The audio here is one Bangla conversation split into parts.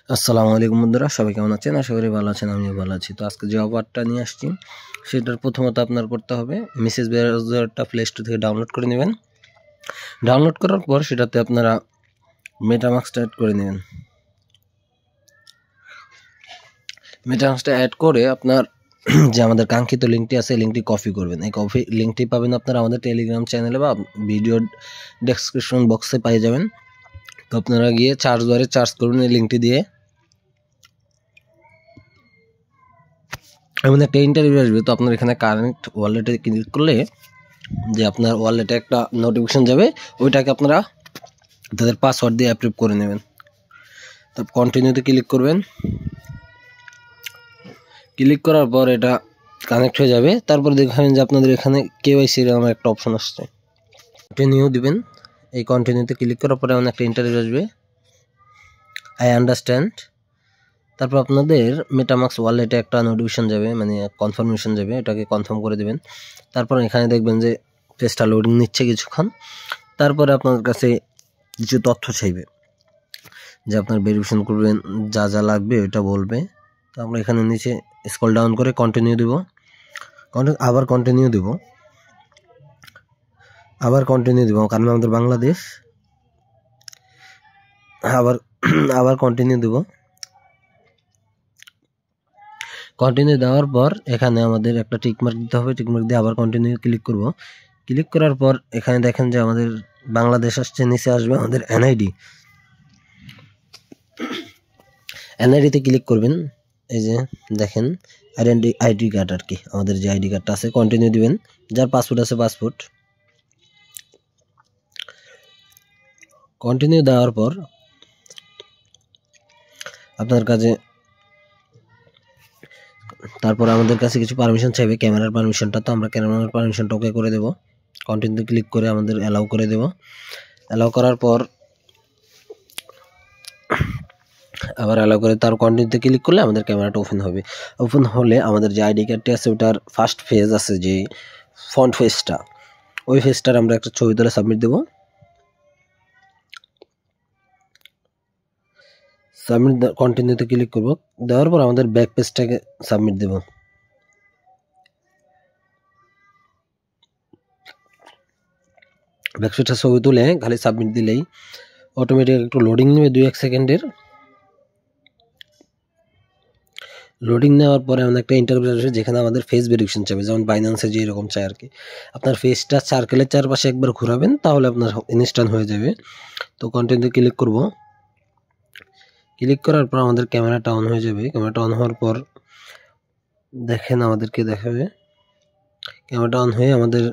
আসসালামু আলাইকুম বন্ধুরা, সবাই কেমন আছেন? আশা করি ভালো আছেন, আমিও ভালো আছি। তো আজকে যে অফারটা নিয়ে আসছি সেটার প্রথমত আপনার করতে হবে মেসেজ ব্রাউজারটা প্লে স্টোর থেকে ডাউনলোড করে নেবেন। ডাউনলোড করার পর সেটাতে আপনারা মেটামাস্কটা অ্যাড করে নেবেন। মেটামাস্কটা অ্যাড করে আপনার যে আমাদের কাঙ্ক্ষিত লিঙ্কটি আছে লিঙ্কটি কপি করবেন। এই কপি লিঙ্কটি পাবেন আপনারা আমাদের টেলিগ্রাম চ্যানেলে বা ভিডিও ডেসক্রিপশন বক্সে পেয়ে যাবেন। তো আপনারা গিয়ে সার্চ বারে সার্চ করুন এই লিঙ্কটি দিয়ে। এমন একটা ইন্টারভিউ আসবে, তো আপনার এখানে কারেন্ট ওয়ালেটে ক্লিক করলে যে আপনার ওয়ালেটে একটা নোটিফিকেশন যাবে, ওইটাকে আপনারা তাদের পাসওয়ার্ড দিয়ে অ্যাপ্রুভ করে নেবেন। তো কন্টিনিউতে ক্লিক করবেন। ক্লিক করার পর এটা কানেক্ট হয়ে যাবে। তারপর দেখবেন যে আপনাদের এখানে কেওয়াইসি এর আমার একটা অপশন আসছে, কন্টিনিউ দিবেন। এই কন্টিনিউতে ক্লিক করার পরে এমন একটা ইন্টারভিউ আসবে, আই আন্ডারস্ট্যান্ড। তারপর আপনাদের মেটামাস্ক ওয়ালেটে একটা নোটিফিকেশন যাবে, মানে কনফার্মেশন যাবে, এটাকে কনফার্ম করে দেবেন। তারপর এখানে দেখবেন যে পেজটা লোডিং নিচ্ছে কিছুক্ষণ। তারপরে আপনার কাছে কিছু তথ্য চাইবে, যে আপনার ভেরিফিকেশন করবেন, যা যা লাগবে ওইটা বলবে। তো আমরা এখানে নিচে স্ক্রল ডাউন করে কন্টিনিউ দেব, আবার কন্টিনিউ দেব, কারণ আমাদের বাংলাদেশ। আবার কন্টিনিউ দেব। কন্টিনিউ দেওয়ার পর এখানে আমাদের একটা টিকমার্ক দিতে হবে। টিকমার্ক দিয়ে আবার কন্টিনিউ ক্লিক করব। ক্লিক করার পর এখানে দেখেন যে আমাদের বাংলাদেশ আসছে, নিচে আসবে আমাদের এনআইডিতে ক্লিক করবেন। এই যে দেখেন আইডি কার্ড আর কি, আমাদের যে আইডি কার্ডটা আছে। কন্টিনিউ দিবেন। যার পাসপোর্ট আছে পাসপোর্ট। কন্টিনিউ দেওয়ার পর আপনার কাছে তারপর আমাদের কাছে কিছু পারমিশন চাইবে, ক্যামেরার পারমিশনটা। তো আমরা ক্যামেরার পারমিশনটা ওকে করে দেব। কন্টিনিউ ক্লিক করে আমাদের অ্যালাউ করে দেব। অ্যালাউ করার পর আবার অ্যালাউ করে তার কন্টিনিউতে ক্লিক করলে আমাদের ক্যামেরাটা ওপেন হবে। ওপেন হলে আমাদের যে আইডি কার্ডটি আছে ওটার ফার্স্ট ফেজ আছে, যে ফ্রন্ট ফেজটা, ওই ফেজটার আমরা একটা ছবি তুলে সাবমিট দেব। সাবমিট কন্টিনিউতে ক্লিক করব। দেওয়ার পর আমাদের ব্যাক পেজটাকে সাবমিট দেব। ব্যাক পেজটা ছবি তুলে খালি সাবমিট দিলেই অটোমেটিক একটু লোডিং নেবে 2-1 সেকেন্ডের। লোডিং নেওয়ার পরে আমাদের একটা ইন্টারভিউ আসবে, যেখানে আমাদের ফেস ভেরিফিকেশন চাইবে, যেমন বাইন্যান্সে যে এরকম চাই আর কি। আপনার ফেসটা সার্কেলের চারপাশে একবার ঘোরাবেন, তাহলে আপনার ইনস্ট্যান্ট হয়ে যাবে। তো কন্টিনিউ ক্লিক করব। ক্লিক করার পর আমাদের ক্যামেরাটা অন হয়ে যাবে। ক্যামেরাটা অন হওয়ার পর দেখেন আমাদেরকে দেখাবে, ক্যামেরাটা অন হয়ে আমাদের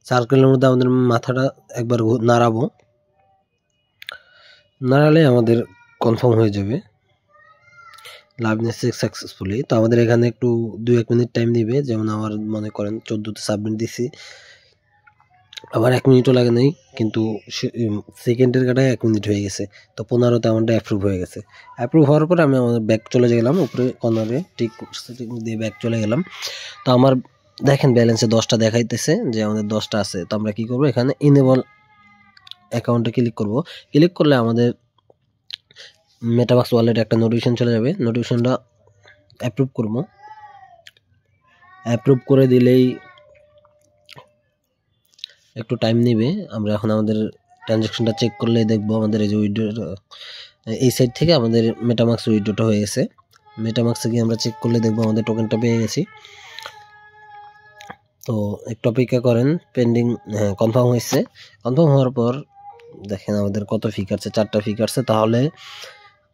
সার্কেলের মধ্যে আমাদের মাথাটা একবার নাড়াবো। নাড়ালে আমাদের কনফার্ম হয়ে যাবে লাভনেস সাকসেসফুলি। তো আমাদের এখানে একটু 2-1 মিনিট টাইম দিবে। যেমন আমার মনে করেন 14তে সাবমিট দিছি, আবার 1 মিনিটও লাগে নাই, কিন্তু সেকেন্ডের কাটায় 1 মিনিট হয়ে গেছে। তো 15তে আমারটা অ্যাপ্রুভ হয়ে গেছে। অ্যাপ্রুভ হওয়ার পরে আমি আমাদের ব্যাক চলে গেলাম, উপরে কর্নারে টিক দিয়ে ব্যাক চলে গেলাম। তো আমার দেখেন ব্যালেন্সে 10টা দেখাইতেছে, যে আমাদের 10টা আছে। তো আমরা কি করব, এখানে ইনেবল অ্যাকাউন্টে ক্লিক করব। ক্লিক করলে আমাদের মেটামাস্ক ওয়ালেটে একটা নোটিফিকেশন চলে যাবে। নোটিফিকেশনটা অ্যাপ্রুভ করব। অ্যাপ্রুভ করে দিলেই একটু টাইম নেবে। আমরা এখন আমাদের ট্রানজ্যাকশনটা চেক করলে দেখবো আমাদের এই যে উইথড্র, এই সাইড থেকে আমাদের মেটামাস্ক উইথড্রটা হয়ে গেছে। মেটামাস্কে গিয়ে আমরা চেক করলে দেখবো আমাদের টোকেনটা পেয়ে গেছি। তো একটু অপেক্ষা করেন, পেন্ডিং, কনফার্ম হয়েছে। কনফার্ম হওয়ার পর দেখেন আমাদের কত ফি কাটছে, 4টা ফি কাটছে। তাহলে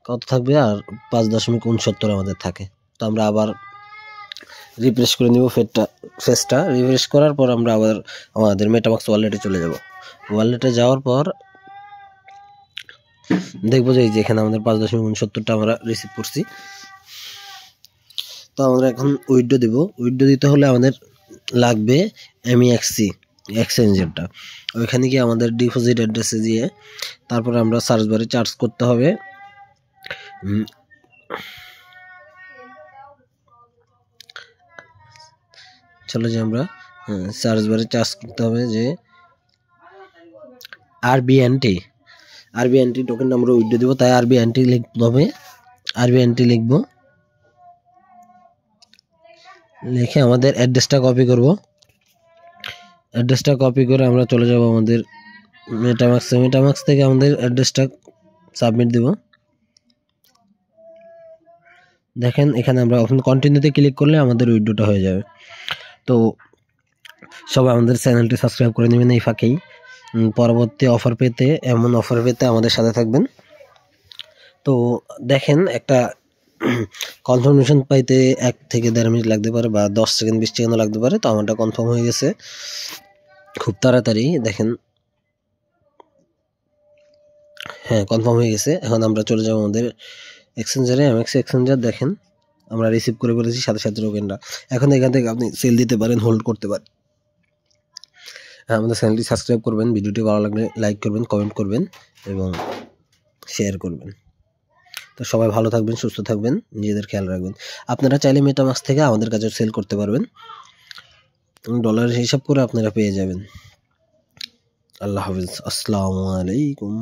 কত থাকবে, আর 5.69 আমাদের থাকে। তো আমরা আবার রিফ্রেশ করে নিব ফেসটা। রিফ্রেশ করার পর আমরা আবার আমাদের মেটামাস্ক ওয়ালেটে চলে যাব। ওয়ালেটে যাওয়ার পর দেখবো যে এখানে আমাদের 5.69টা আমরা রিসিভ করছি। তো আমরা এখন উইথড্র দেব। উইথড্র দিতে হলে আমাদের লাগবে MEXC এক্সচেঞ্জেরটা। ওইখানে গিয়ে আমাদের ডিপোজিট অ্যাড্রেসে দিয়ে তারপর আমরা সার্চ বারে চার্জ করতে হবে। চলো যে আমরা সার্চ বারে চার্জ করতে হবে যে আরবিএনটি টোকেন আমরা উইথড্র দেবো, তাই আরবিএনটি লিখতে হবে। আরবিএনটি লিখবো, লিখে আমাদের অ্যাড্রেসটা কপি করব। অ্যাড্রেসটা কপি করে আমরা চলে যাব আমাদের মেটামাক্সে। মেটামাক্স থেকে আমাদের অ্যাড্রেসটা সাবমিট দেব। দেখেন এখানে আমরা কন্টিনিউতে ক্লিক করলে আমাদের উইথড্রটা হয়ে যাবে। তো সবাই আমাদের চ্যানেলটি সাবস্ক্রাইব করে নেবেন এই ফাঁকেই। পরবর্তী অফার পেতে, এমন অফার পেতে আমাদের সাথে থাকবেন। তো দেখেন একটা কনফার্মেশন পাইতে 1 থেকে 1.5 মিনিট লাগতে পারে, বা 10 সেকেন্ড 20 সেকেন্ডও লাগতে পারে। তো আমারটা কনফার্ম হয়ে গেছে খুব তাড়াতাড়ি। দেখেন হ্যাঁ, কনফার্ম হয়ে গেছে। এখন আমরা চলে যাবো আমাদের এক্সচেঞ্জারে, এমএক্স এক্সচেঞ্জার। দেখেন আমরা রিসিভ করে ফেলেছি সাথে সাথে টোকেনটা। এখন এখান থেকে আপনি সেল দিতে পারেন, হোল্ড করতে পারেন। আমাদের চ্যানেলটি সাবস্ক্রাইব করবেন, ভিডিওটি ভালো লাগলে লাইক করবেন, কমেন্ট করবেন এবং শেয়ার করবেন। তো সবাই ভালো থাকবেন, সুস্থ থাকবেন, নিজেদের খেয়াল রাখবেন। আপনারা চাইলে মেটামাক্স থেকে আমাদের কাছে সেল করতে পারবেন, ডলারের হিসাব করে আপনারা পেয়ে যাবেন। আল্লাহ হাফিজ, আসসালামু আলাইকুম।